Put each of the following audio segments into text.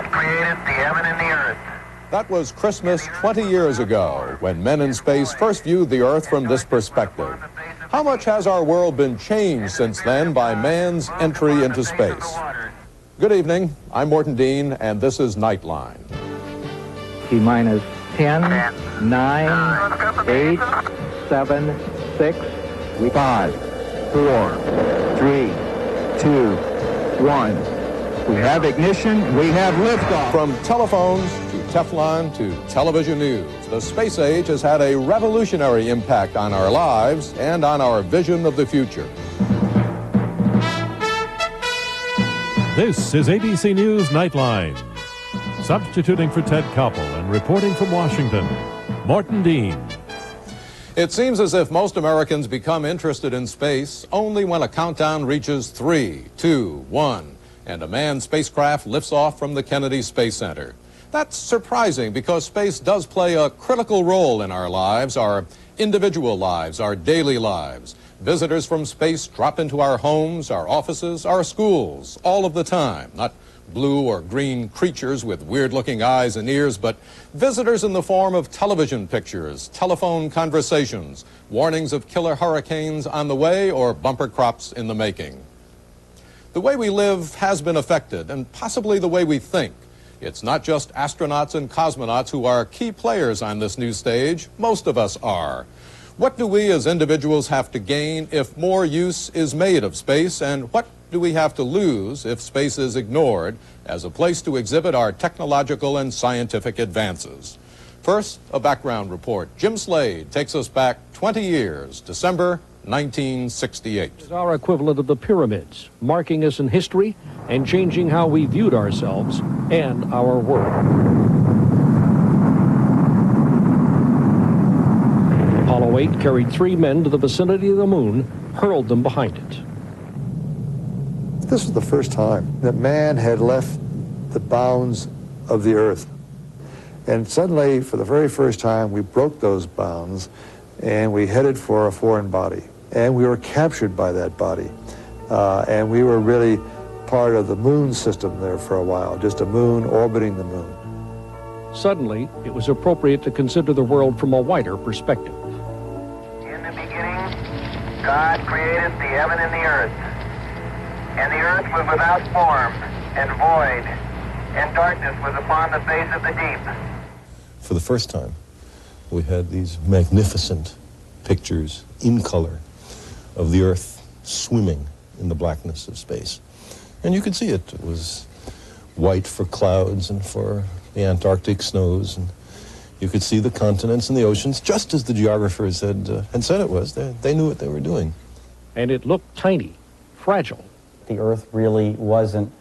God created the heaven and the earth. That was Christmas 20 years ago, when men in space first viewed the Earth from this perspective. How much has our world been changed since then by man's entry into space? Good evening, I'm Morton Dean, and this is Nightline. T-minus 10, 9, 8, 7, 6, 5, 4, 3, 2, 1. We have ignition, we have liftoff. From telephones to Teflon to television news, the space age has had a revolutionary impact on our lives and on our vision of the future. This is ABC News Nightline. Substituting for Ted Koppel and reporting from Washington, Morton Dean. It seems as if most Americans become interested in space only when a countdown reaches 3, 2, 1. And a manned spacecraft lifts off from the Kennedy Space Center. That's surprising because space does play a critical role in our lives, our individual lives, our daily lives. Visitors from space drop into our homes, our offices, our schools, all of the time. Not blue or green creatures with weird-looking eyes and ears, but visitors in the form of television pictures, telephone conversations, warnings of killer hurricanes on the way, or bumper crops in the making. The way we live has been affected, and possibly the way we think. It's not just astronauts and cosmonauts who are key players on this new stage. Most of us are. What do we as individuals have to gain if more use is made of space, and what do we have to lose if space is ignored as a place to exhibit our technological and scientific advances? First, a background report. Jim Slade takes us back 20 years, December 1968. It's our equivalent of the pyramids, marking us in history and changing how we viewed ourselves and our world. Apollo 8 carried 3 men to the vicinity of the moon, hurled them behind it. This was the first time that man had left the bounds of the Earth. And suddenly, for the very first time, we broke those bounds and we headed for a foreign body. And we were captured by that body. And we were really part of the moon system there for a while, just a moon orbiting the moon. Suddenly, it was appropriate to consider the world from a wider perspective. In the beginning, God created the heaven and the earth. And the earth was without form and void, and darkness was upon the face of the deep. For the first time, we had these magnificent pictures in color of the Earth swimming in the blackness of space. And you could see it. It was white for clouds and for the Antarctic snows. And you could see the continents and the oceans, just as the geographers had said it was. They knew what they were doing. And it looked tiny, fragile. The Earth really wasn't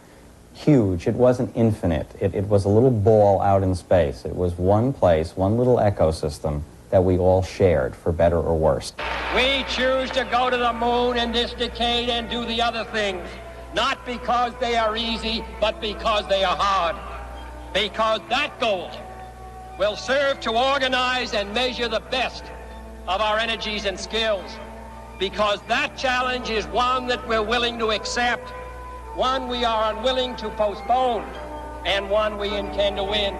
huge. It wasn't infinite. It was a little ball out in space. It was one place, one little ecosystem that we all shared, for better or worse. We choose to go to the moon in this decade and do the other things, not because they are easy, but because they are hard. Because that goal will serve to organize and measure the best of our energies and skills. Because that challenge is one that we're willing to accept, one we are unwilling to postpone, and one we intend to win.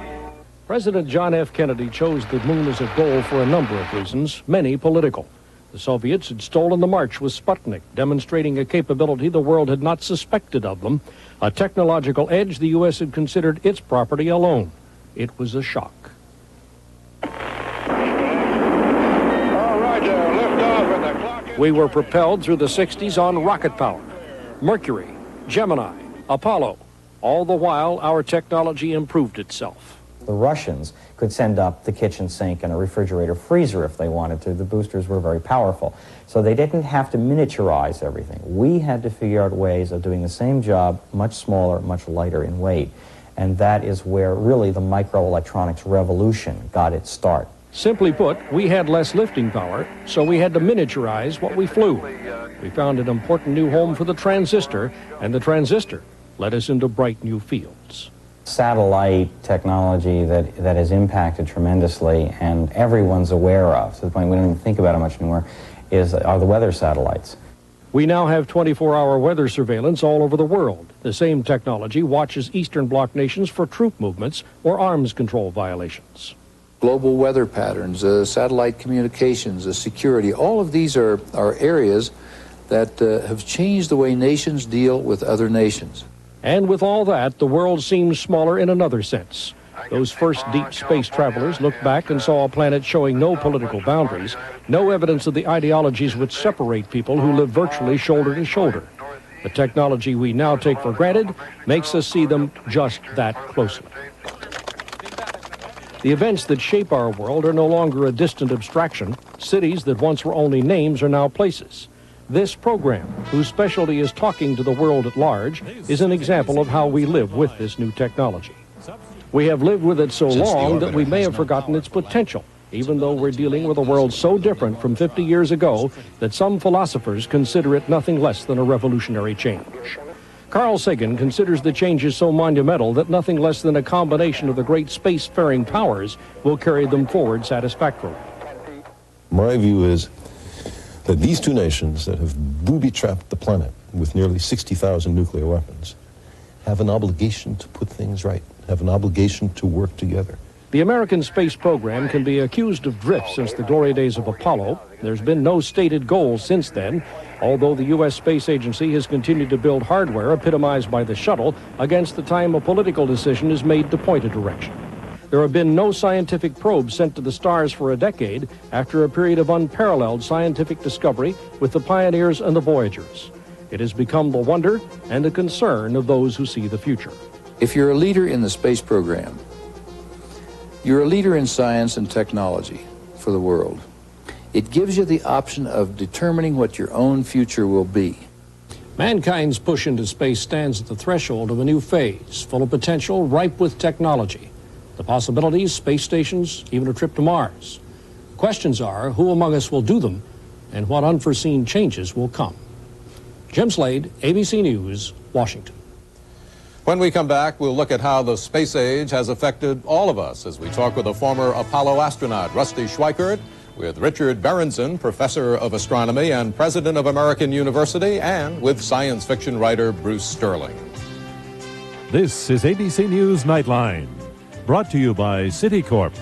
President John F. Kennedy chose the moon as a goal for a number of reasons, many political. The Soviets had stolen the march with Sputnik, demonstrating a capability the world had not suspected of them, a technological edge the U.S. had considered its property alone. It was a shock. We were propelled through the 60s on rocket power. Mercury, Gemini, Apollo. All the while, our technology improved itself. The Russians could send up the kitchen sink and a refrigerator freezer if they wanted to. The boosters were very powerful. So they didn't have to miniaturize everything. We had to figure out ways of doing the same job, much smaller, much lighter in weight. And that is where really the microelectronics revolution got its start. Simply put, we had less lifting power, so we had to miniaturize what we flew. We found an important new home for the transistor, and the transistor led us into bright new fields. Satellite technology that has impacted tremendously and everyone's aware of, to the point we don't even think about it much anymore, are the weather satellites. We now have 24-hour weather surveillance all over the world. The same technology watches Eastern Bloc nations for troop movements or arms control violations. Global weather patterns, satellite communications, security, all of these are areas that have changed the way nations deal with other nations. And with all that, the world seems smaller in another sense. Those first deep space travelers looked back and saw a planet showing no political boundaries, no evidence of the ideologies which separate people who live virtually shoulder to shoulder. The technology we now take for granted makes us see them just that closely. The events that shape our world are no longer a distant abstraction. Cities that once were only names are now places. This program, whose specialty is talking to the world at large, is an example of how we live with this new technology. We have lived with it so long that we may have forgotten its potential, even though we're dealing with a world so different from 50 years ago that some philosophers consider it nothing less than a revolutionary change. Carl Sagan considers the changes so monumental that nothing less than a combination of the great spacefaring powers will carry them forward satisfactorily. My view is that these two nations that have booby-trapped the planet with nearly 60,000 nuclear weapons have an obligation to put things right, have an obligation to work together. The American space program can be accused of drift since the glory days of Apollo. There's been no stated goal since then, although the U.S. Space Agency has continued to build hardware epitomized by the shuttle against the time a political decision is made to point a direction. There have been no scientific probes sent to the stars for a decade after a period of unparalleled scientific discovery with the pioneers and the Voyagers. It has become the wonder and the concern of those who see the future. If you're a leader in the space program, you're a leader in science and technology for the world. It gives you the option of determining what your own future will be. Mankind's push into space stands at the threshold of a new phase, full of potential, ripe with technology. The possibilities, space stations, even a trip to Mars. The questions are, who among us will do them, and what unforeseen changes will come? Jim Slade, ABC News, Washington. When we come back, we'll look at how the space age has affected all of us as we talk with a former Apollo astronaut, Rusty Schweikert, with Richard Berenson, professor of astronomy and president of American University, and with science fiction writer Bruce Sterling. This is ABC News Nightline, brought to you by Citicorp.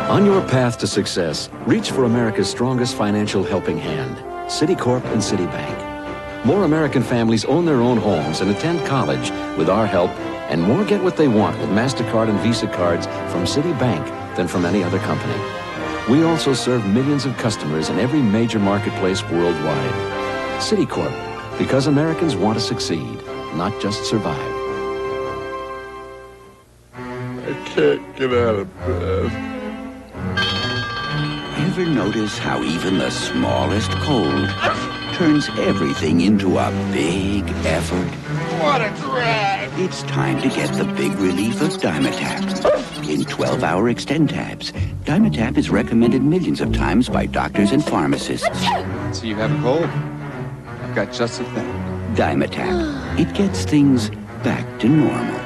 On your path to success, reach for America's strongest financial helping hand, Citicorp and Citibank. More American families own their own homes and attend college with our help, and more get what they want with MasterCard and Visa cards from Citibank than from any other company. We also serve millions of customers in every major marketplace worldwide. Citicorp, because Americans want to succeed, not just survive. I can't get out of bed. Ever notice how even the smallest cold turns everything into a big effort? What a drag! It's time to get the big relief of Dimetap. In 12-hour extend tabs, Dimetap is recommended millions of times by doctors and pharmacists. So you have a cold? I've got just the thing. Dimetap. It gets things back to normal.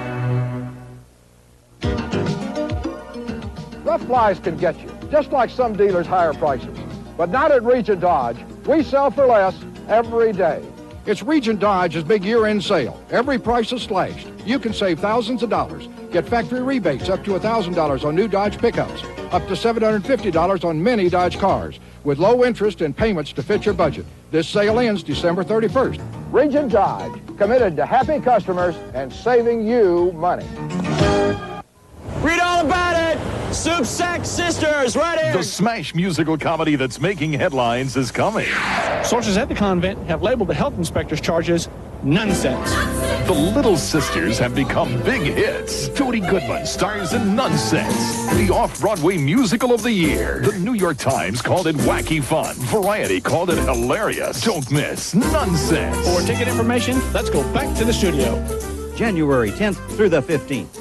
Rough flies can get you, just like some dealers' higher prices. But not at Regent Dodge. We sell for less every day. It's Regent Dodge's big year-end sale. Every price is slashed. You can save thousands of dollars. Get factory rebates up to $1,000 on new Dodge pickups, up to $750 on many Dodge cars, with low interest and payments to fit your budget. This sale ends December 31st. Regent Dodge, committed to happy customers and saving you money. Read all about it! Soup Sack Sisters, right here! The smash musical comedy that's making headlines is coming. Sources at the convent have labeled the health inspector's charges nonsense. The Little Sisters have become big hits. Jodie Goodman stars in Nonsense, the off-Broadway musical of the year. The New York Times called it wacky fun. Variety called it hilarious. Don't miss Nonsense. For ticket information, let's go back to the studio. January 10th through the 15th.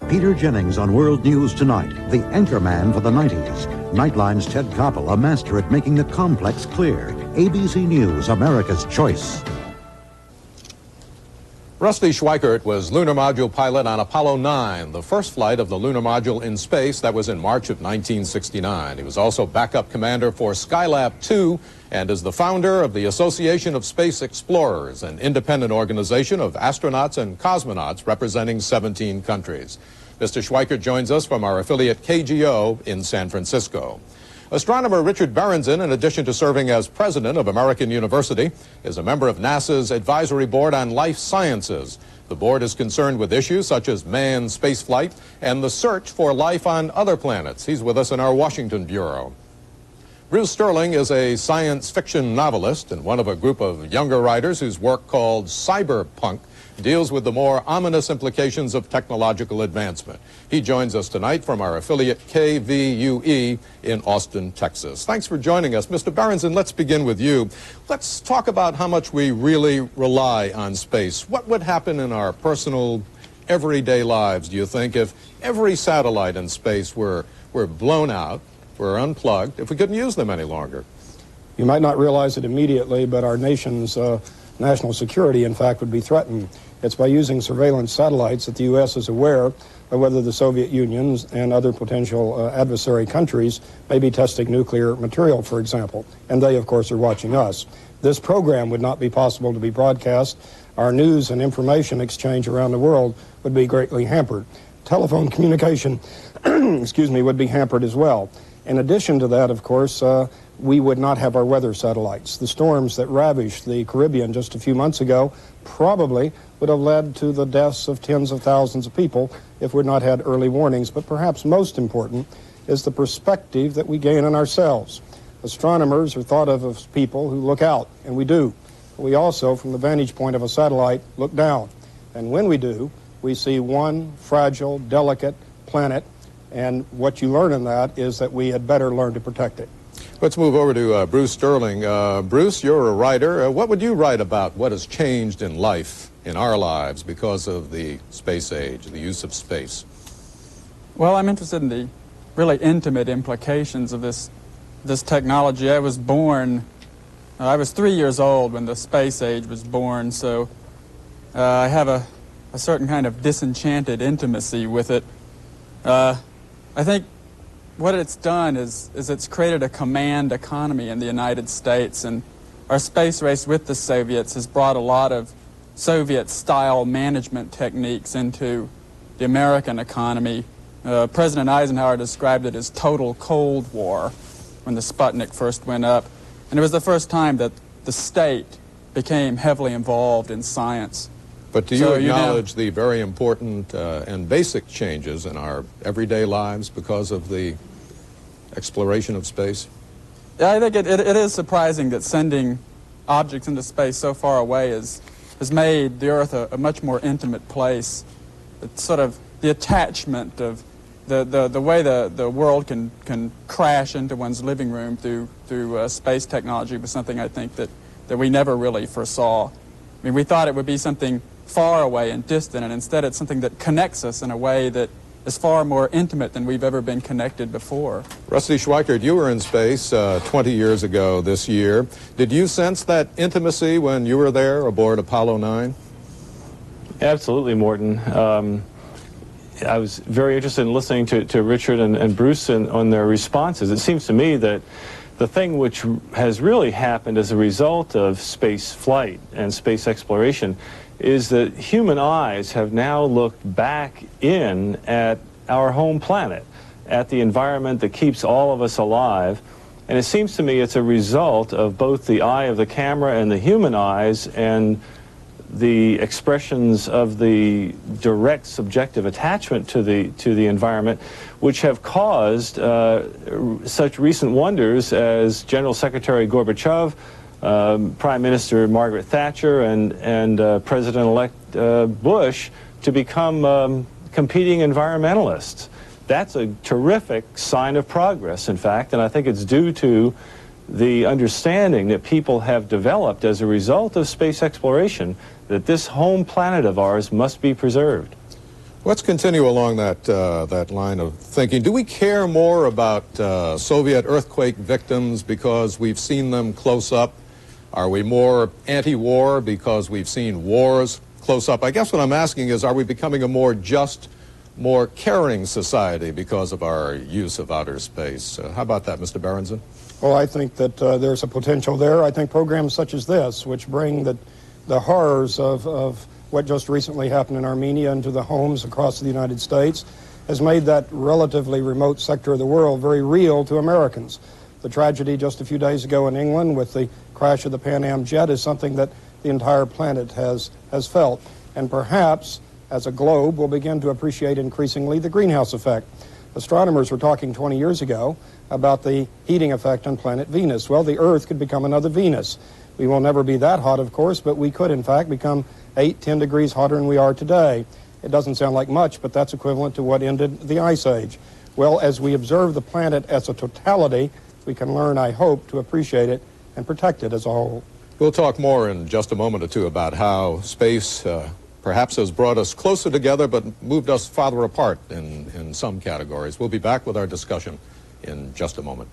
Peter Jennings on World News Tonight, the anchorman for the 90s. Nightline's Ted Koppel, a master at making the complex clear. ABC News, America's choice. Rusty Schweikert was lunar module pilot on Apollo 9, the first flight of the lunar module in space. That was in March of 1969. He was also backup commander for Skylab 2 and is the founder of the Association of Space Explorers, an independent organization of astronauts and cosmonauts representing 17 countries. Mr. Schweikert joins us from our affiliate KGO in San Francisco. Astronomer Richard Berenson, in addition to serving as president of American University, is a member of NASA's Advisory Board on Life Sciences. The board is concerned with issues such as manned spaceflight and the search for life on other planets. He's with us in our Washington bureau. Bruce Sterling is a science fiction novelist and one of a group of younger writers whose work called Cyberpunk deals with the more ominous implications of technological advancement. He joins us tonight from our affiliate KVUE in Austin, Texas. Thanks for joining us. Mr. Berenson, let's begin with you. Let's talk about how much we really rely on space. What would happen in our personal, everyday lives, do you think, if every satellite in space were blown out, were unplugged, if we couldn't use them any longer? You might not realize it immediately, but our nation's national security, in fact, would be threatened. It's by using surveillance satellites that the U.S. is aware of whether the Soviet Union and other potential adversary countries may be testing nuclear material, for example. And they, of course, are watching us. This program would not be possible to be broadcast. Our news and information exchange around the world would be greatly hampered. Telephone communication, excuse me, would be hampered as well. In addition to that, of course, we would not have our weather satellites. The storms that ravished the Caribbean just a few months ago probably would have led to the deaths of tens of thousands of people if we'd not had early warnings. But perhaps most important is the perspective that we gain in ourselves. Astronomers are thought of as people who look out, and we do. We also, from the vantage point of a satellite, look down. And when we do, we see one fragile, delicate planet, and what you learn in that is that we had better learn to protect it. Let's move over to Bruce Sterling. Bruce, you're a writer. What would you write about what has changed in life, in our lives, because of the space age, the use of space? Well, I'm interested in the really intimate implications of this technology. I was 3 years old when the space age was born, so I have a certain kind of disenchanted intimacy with it. I think what it's done is it's created a command economy in the United States, and our space race with the Soviets has brought a lot of Soviet-style management techniques into the American economy. President Eisenhower described it as total Cold War when the Sputnik first went up, and it was the first time that the state became heavily involved in science. But do you acknowledge the very important and basic changes in our everyday lives because of the exploration of space? Yeah, I think it is surprising that sending objects into space so far away has made the Earth a much more intimate place. It's sort of the attachment of the way the world can crash into one's living room through space technology was something I think that we never really foresaw. I mean, we thought it would be something far away and distant, and instead it's something that connects us in a way that is far more intimate than we've ever been connected before. Rusty Schweikert, you were in space 20 years ago this year. Did you sense that intimacy when you were there aboard Apollo 9? Absolutely, Morton. I was very interested in listening to Richard and Bruce on their responses. It seems to me that the thing which has really happened as a result of space flight and space exploration is that human eyes have now looked back in at our home planet, at the environment that keeps all of us alive. And it seems to me it's a result of both the eye of the camera and the human eyes and the expressions of the direct subjective attachment to the environment, which have caused such recent wonders as General Secretary Gorbachev, Prime Minister Margaret Thatcher, and President-elect Bush to become competing environmentalists. That's a terrific sign of progress, in fact, and I think it's due to the understanding that people have developed as a result of space exploration that this home planet of ours must be preserved. Let's continue along that line of thinking. Do we care more about Soviet earthquake victims because we've seen them close up? Are we more anti-war because we've seen wars close up. I guess what I'm asking is, are we becoming a more just, more caring society because of our use of outer space? How about that, Mr. Berenson? Well, I think that there's a potential there. I think programs such as this, which bring the horrors of what just recently happened in Armenia into the homes across the United States, has made that relatively remote sector of the world very real to Americans. The tragedy just a few days ago in England with the crash of the Pan Am jet is something that the entire planet has felt. And perhaps, as a globe, we'll begin to appreciate increasingly the greenhouse effect. Astronomers were talking 20 years ago about the heating effect on planet Venus. Well, the Earth could become another Venus. We will never be that hot, of course, but we could, in fact, become 8, 10 degrees hotter than we are today. It doesn't sound like much, but that's equivalent to what ended the Ice Age. Well, as we observe the planet as a totality, we can learn, I hope, to appreciate it and protect it as a whole. We'll talk more in just a moment or two about how space perhaps has brought us closer together but moved us farther apart in some categories. We'll be back with our discussion in just a moment.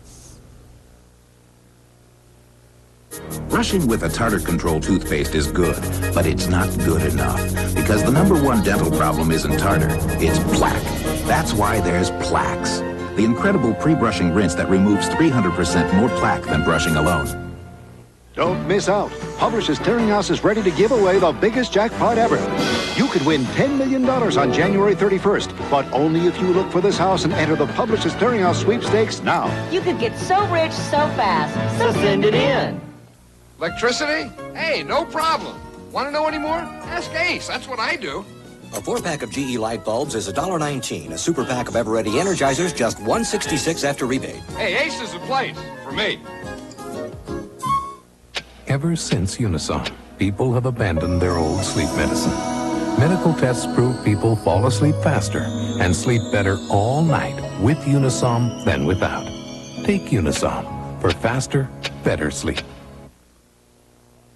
Brushing with a tartar control toothpaste is good, but it's not good enough. Because the #1 dental problem isn't tartar, it's plaque. That's why there's Plaques, the incredible pre-brushing rinse that removes 300% more plaque than brushing alone. Don't miss out. Publishers Clearinghouse is ready to give away the biggest jackpot ever. You could win $10 million on January 31st, but only if you look for this house and enter the Publishers Clearinghouse sweepstakes now. You could get so rich so fast, so send it in. Electricity? Hey, no problem. Want to know any more? Ask Ace. That's what I do. A 4-pack of GE light bulbs is $1.19. A super pack of Eveready Energizers just $1.66 after rebate. Hey, Ace is the place for me. Ever since Unison, people have abandoned their old sleep medicine. Medical tests prove people fall asleep faster and sleep better all night with Unisom than without. Take Unisom for faster, better sleep.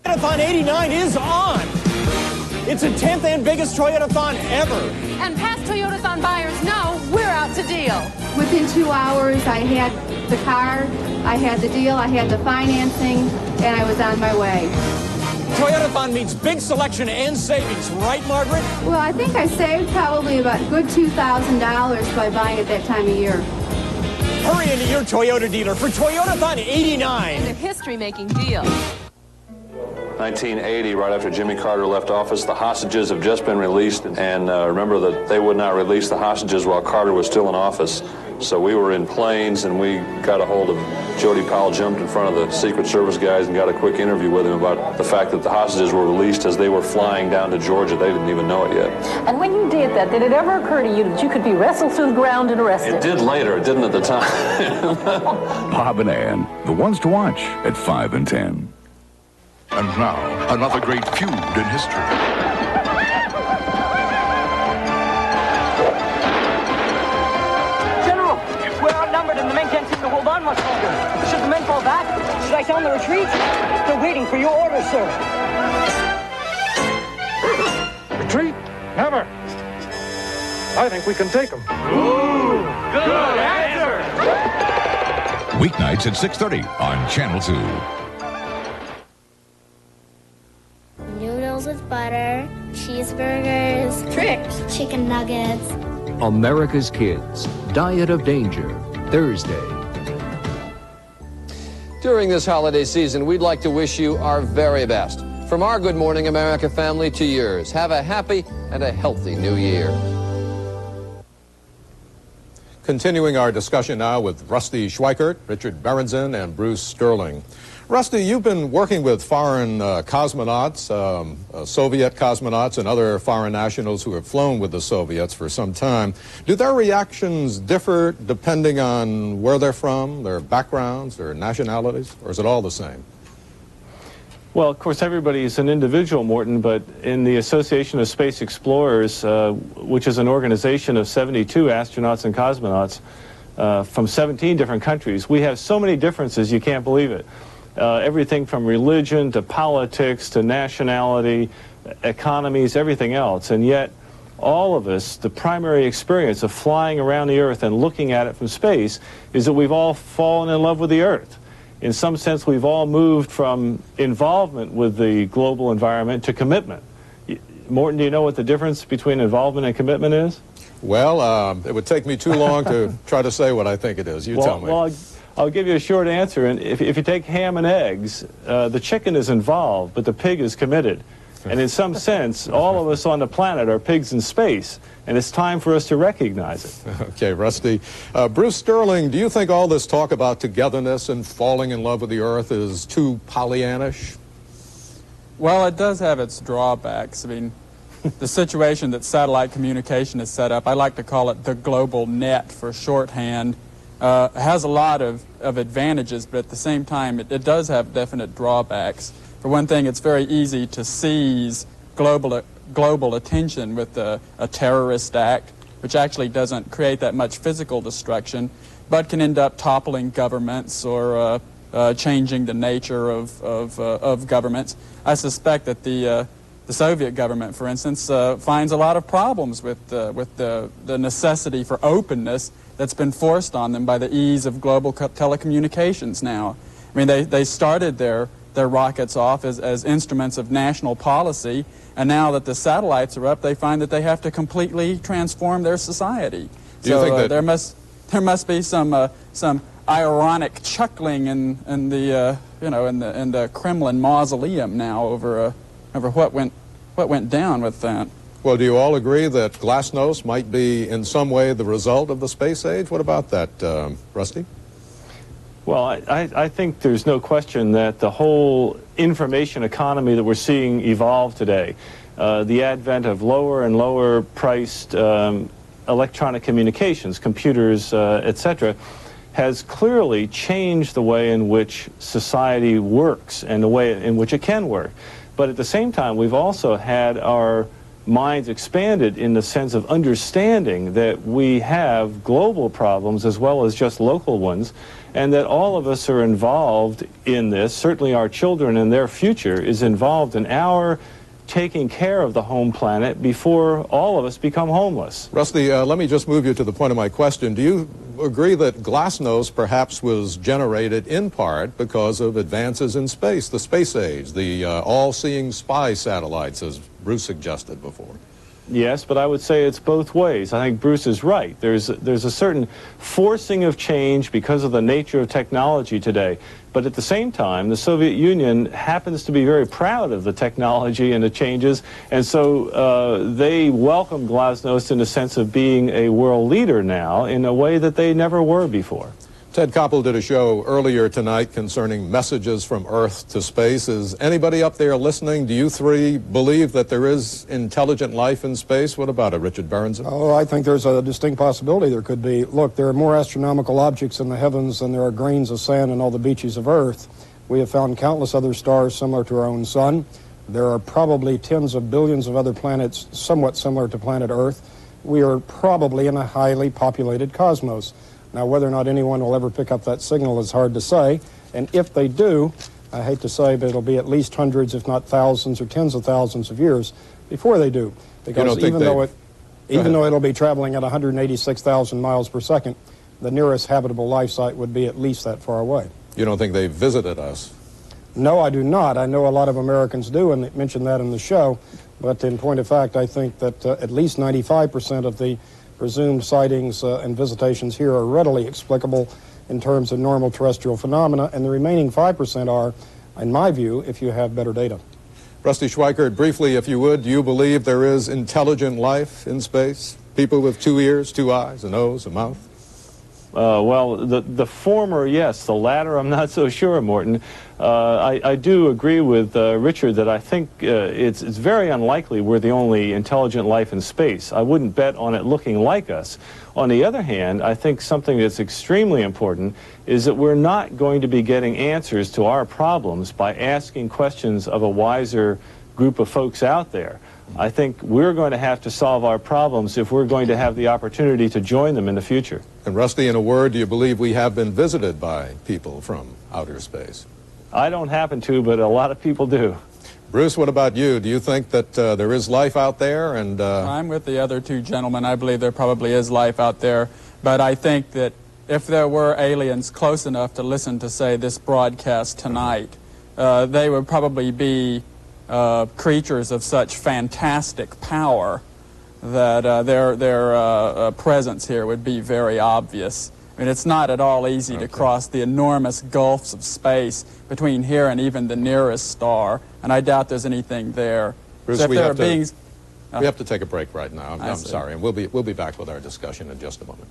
Toyotathon 89 is on! It's the 10th and biggest Toyotathon ever! And past Toyotathon buyers know we're out to deal. Within 2 hours, I had the car, I had the deal, I had the financing, and I was on my way. Toyotathon means big selection and savings, right, Margaret? Well, I think I saved probably about a good $2,000 by buying at that time of year. Hurry into your Toyota dealer for Toyotathon 89! And a history-making deal. 1980, right after Jimmy Carter left office, the hostages have just been released, and remember that they would not release the hostages while Carter was still in office. So we were in planes, and we got a hold of Jody Powell, jumped in front of the Secret Service guys and got a quick interview with him about the fact that the hostages were released as they were flying down to Georgia. They didn't even know it yet. And when you did that, did it ever occur to you that you could be wrestled to the ground and arrested? It did later. It didn't at the time. Bob and Ann, the ones to watch at 5 and 10. And now, another great feud in history. General, we're outnumbered and the men can't seem to hold on much longer. Should the men fall back? Should I sound the retreat? They're waiting for your orders, sir. Retreat? Never. I think we can take them. Ooh, good answer! Weeknights at 6:30 on Channel 2. Noodles with butter, cheeseburgers, tricks, chicken nuggets. America's Kids, Diet of Danger, Thursday. During this holiday season, we'd like to wish you our very best. From our Good Morning America family to yours, have a happy and a healthy new year. Continuing our discussion now with Rusty Schweikert, Richard Berenson, and Bruce Sterling. Rusty, you've been working with foreign cosmonauts, Soviet cosmonauts, and other foreign nationals who have flown with the Soviets for some time. Do their reactions differ depending on where they're from, their backgrounds, their nationalities, or is it all the same? Well, of course, everybody is an individual, Morton, but in the Association of Space Explorers, which is an organization of 72 astronauts and cosmonauts from 17 different countries, we have so many differences you can't believe it. Everything from religion to politics to nationality, economies, everything else. And yet, all of us, the primary experience of flying around the Earth and looking at it from space is that we've all fallen in love with the Earth. In some sense, we've all moved from involvement with the global environment to commitment. Morton, do you know what the difference between involvement and commitment is? Well, it would take me too long to try to say what I think it is. You tell me. Well, I'll give you a short answer. And if you take ham and eggs, the chicken is involved, but the pig is committed. And in some sense, all of us on the planet are pigs in space, and it's time for us to recognize it. Okay, Rusty. Bruce Sterling, do you think all this talk about togetherness and falling in love with the Earth is too Pollyannish? Well, it does have its drawbacks. I mean, the situation that satellite communication is set up, I like to call it the global net for shorthand, has a lot of advantages, but at the same time, it does have definite drawbacks. For one thing, it's very easy to seize global attention with a terrorist act, which actually doesn't create that much physical destruction, but can end up toppling governments or changing the nature of governments. I suspect that the Soviet government, for instance, finds a lot of problems with the necessity for openness that's been forced on them by the ease of global telecommunications now. I mean, they started their rockets off as instruments of national policy, and now that the satellites are up, they find that they have to completely transform their society. Do you think that there must be some ironic chuckling in the Kremlin mausoleum now over what went down with that? Well, do you all agree that glasnost might be in some way the result of the space age? What about that, Rusty? Well, I think there's no question that the whole information economy that we're seeing evolve today, the advent of lower and lower priced electronic communications, computers, etc., has clearly changed the way in which society works and the way in which it can work. But at the same time, we've also had our minds expanded in the sense of understanding that we have global problems as well as just local ones, and that all of us are involved in this. Certainly our children and their future is involved in our taking care of the home planet before all of us become homeless. Rusty, let me just move you to the point of my question. Do you agree that glasnost perhaps was generated in part because of advances in space, the space age, the all-seeing spy satellites, as Bruce suggested before? Yes, but I would say it's both ways. I think Bruce is right. There's a certain forcing of change because of the nature of technology today. But at the same time, the Soviet Union happens to be very proud of the technology and the changes, and so they welcome glasnost in the sense of being a world leader now in a way that they never were before. Ted Koppel did a show earlier tonight concerning messages from Earth to space. Is anybody up there listening? Do you three believe that there is intelligent life in space? What about it, Richard Berenson? Oh, I think there's a distinct possibility there could be. Look, there are more astronomical objects in the heavens than there are grains of sand on all the beaches of Earth. We have found countless other stars similar to our own sun. There are probably tens of billions of other planets somewhat similar to planet Earth. We are probably in a highly populated cosmos. Now, whether or not anyone will ever pick up that signal is hard to say, and if they do, I hate to say, but it'll be at least hundreds, if not thousands or tens of thousands of years before they do. Because even though it'll be traveling at 186,000 miles per second, the nearest habitable life site would be at least that far away. You don't think they've visited us? No, I do not. I know a lot of Americans do, and they mentioned that in the show. But in point of fact, I think that at least 95% of the presumed sightings and visitations here are readily explicable in terms of normal terrestrial phenomena, and the remaining 5% are, in my view, if you have better data. Rusty Schweikert, briefly, if you would, do you believe there is intelligent life in space? People with 2 ears, 2 eyes, a nose, a mouth? Well, the former, yes. The latter, I'm not so sure, Morton. I do agree with Richard that I think it's very unlikely we're the only intelligent life in space. I wouldn't bet on it looking like us. On the other hand, I think something that's extremely important is that we're not going to be getting answers to our problems by asking questions of a wiser group of folks out there. I think we're going to have to solve our problems if we're going to have the opportunity to join them in the future. And Rusty, in a word, do you believe we have been visited by people from outer space? I don't happen to, but a lot of people do. Bruce, what about you? Do you think that there is life out there? And I'm with the other two gentlemen. I believe there probably is life out there, but I think that if there were aliens close enough to listen to, say, this broadcast tonight, they would probably be creatures of such fantastic power that their presence here would be very obvious. I mean, it's not at all easy to cross the enormous gulfs of space between here and even the nearest star, and I doubt there's anything there. Bruce, So if we there have are beings... we have to take a break right now. I'm see. sorry, and we'll be back with our discussion in just a moment.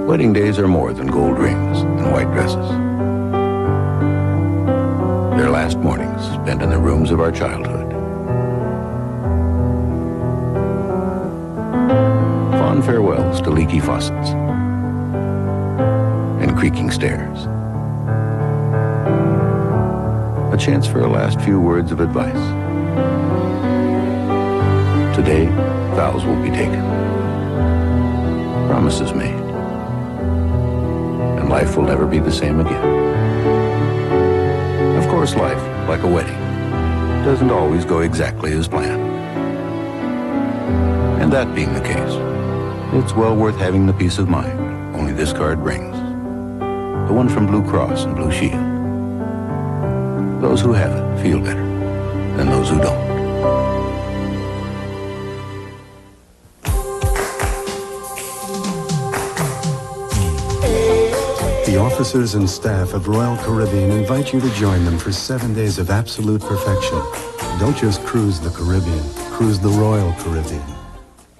Wedding days are more than gold rings and white dresses. They're last mornings spent in the rooms of our childhood. Fond farewells to leaky faucets and creaking stairs. A chance for a last few words of advice. Today, vows will be taken. Promises made. And life will never be the same again. Of course, life, like a wedding, doesn't always go exactly as planned. And that being the case, it's well worth having the peace of mind only this card brings. The one from Blue Cross and Blue Shield. Those who have it feel better than those who don't. The officers and staff of Royal Caribbean invite you to join them for 7 days of absolute perfection. Don't just cruise the Caribbean, cruise the Royal Caribbean.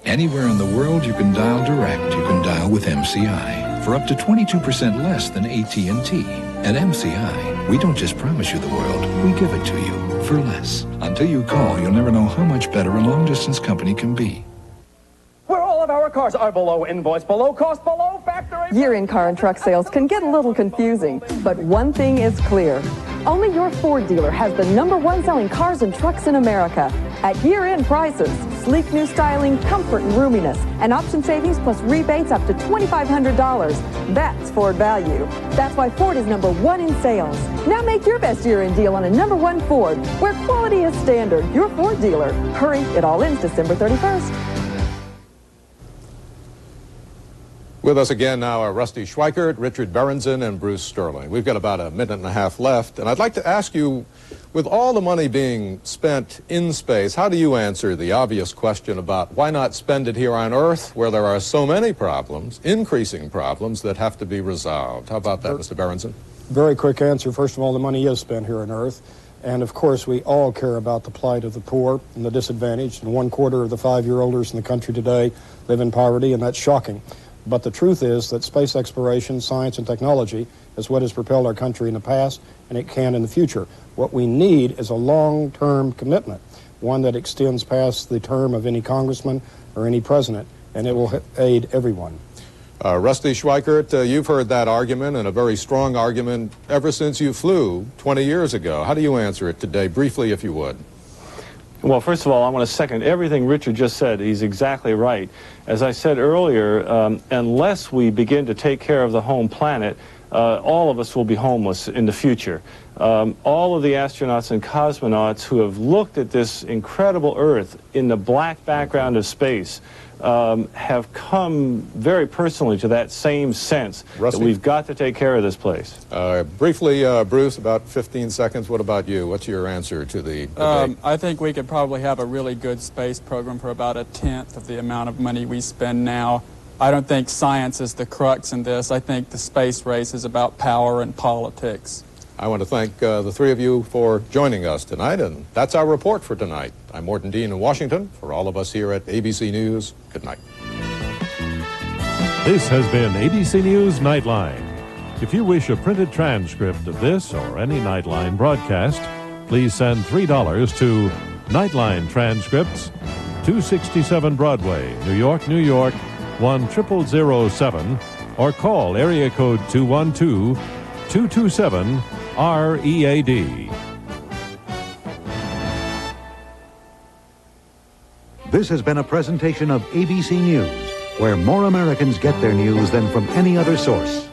Anywhere in the world you can dial direct, you can dial with MCI for up to 22% less than AT&T. At MCI, we don't just promise you the world, we give it to you for less. Until you call, you'll never know how much better a long-distance company can be. Where all of our cars are below invoice, below cost, below factory. Year-end car and truck sales can get a little confusing, but one thing is clear. Only your Ford dealer has the #1 selling cars and trucks in America. At year-end prices, sleek new styling, comfort and roominess, and option savings plus rebates up to $2,500. That's Ford value. That's why Ford is #1 in sales. Now make your best year-end deal on a #1 Ford, where quality is standard. Your Ford dealer. Hurry, it all ends December 31st. With us again now are Rusty Schweikert, Richard Berenson, and Bruce Sterling. We've got about a minute and a half left, and I'd like to ask you, with all the money being spent in space, how do you answer the obvious question about why not spend it here on Earth, where there are so many problems, increasing problems, that have to be resolved? How about that, Mr. Berenson? Very quick answer. First of all, the money is spent here on Earth. And of course, we all care about the plight of the poor and the disadvantaged. And 1/4 of the 5-year-olders in the country today live in poverty, and that's shocking. But the truth is that space exploration, science, and technology is what has propelled our country in the past, and it can in the future. What we need is a long-term commitment, one that extends past the term of any congressman or any president, and it will aid everyone. Rusty Schweikert, you've heard that argument, and a very strong argument, ever since you flew 20 years ago. How do you answer it today? Briefly, if you would. Well, first of all, I want to second everything Richard just said. He's exactly right. As I said earlier, unless we begin to take care of the home planet, all of us will be homeless in the future. All of the astronauts and cosmonauts who have looked at this incredible Earth in the black background of space have come very personally to that same sense that we've got to take care of this place. Briefly, Bruce, about 15 seconds. What about you? What's your answer to the debate? I think we could probably have a really good space program for about 1/10 of the amount of money we spend now. I don't think science is the crux in this. I think the space race is about power and politics. I want to thank the three of you for joining us tonight, and that's our report for tonight. I'm Morton Dean in Washington. For all of us here at ABC News, good night. This has been ABC News Nightline. If you wish a printed transcript of this or any Nightline broadcast, please send $3 to Nightline Transcripts, 267 Broadway, New York, New York, 10007, or call area code 212-227-READ. This has been a presentation of ABC News, where more Americans get their news than from any other source.